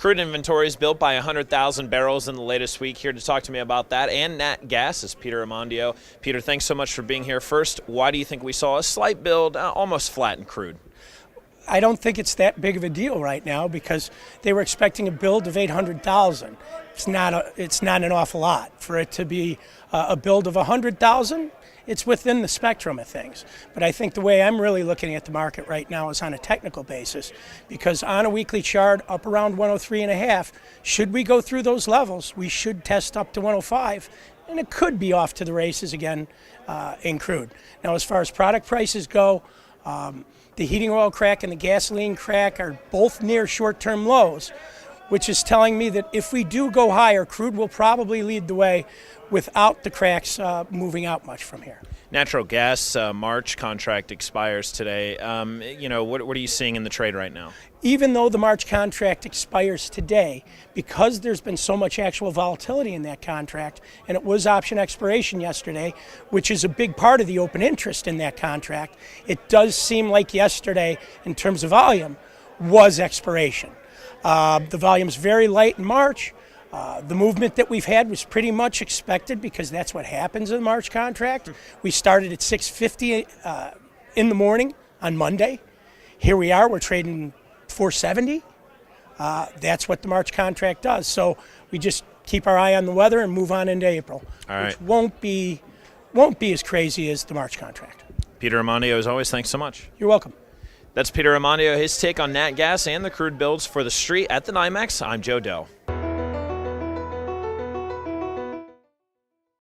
Crude inventories built by 100,000 barrels in the latest week. Here to talk to me about that and nat gas is Peter Amandio. Peter, thanks so much for being here. First, why do you think we saw a slight build, almost flat in crude? I don't think it's that big of a deal right now because they were expecting a build of 800,000. It's not an awful lot. For it to be a build of 100,000, it's within the spectrum of things. But I think the way I'm really looking at the market right now is on a technical basis, because on a weekly chart up around 103.5, should we go through those levels, we should test up to 105, and it could be off to the races again in crude. Now, as far as product prices go, the heating oil crack and the gasoline crack are both near short-term lows, which is telling me that if we do go higher, crude will probably lead the way without the cracks moving out much from here. Natural gas March contract expires today. What are you seeing in the trade right now? Even though the March contract expires today, because there's been so much actual volatility in that contract, and it was option expiration yesterday, which is a big part of the open interest in that contract, it does seem like yesterday, in terms of volume, was expiration. The volume's very light in March. The movement that we've had was pretty much expected because that's what happens in the March contract. We started at 650 in the morning on Monday. Here we are, we're trading 470. That's what the March contract does. So we just keep our eye on the weather and move on into April, which won't be as crazy as the March contract. Peter Amandio, as always, thanks so much. You're welcome. That's Peter Amandio, his take on nat gas and the crude builds for the street at the NYMEX. I'm Joe Dell.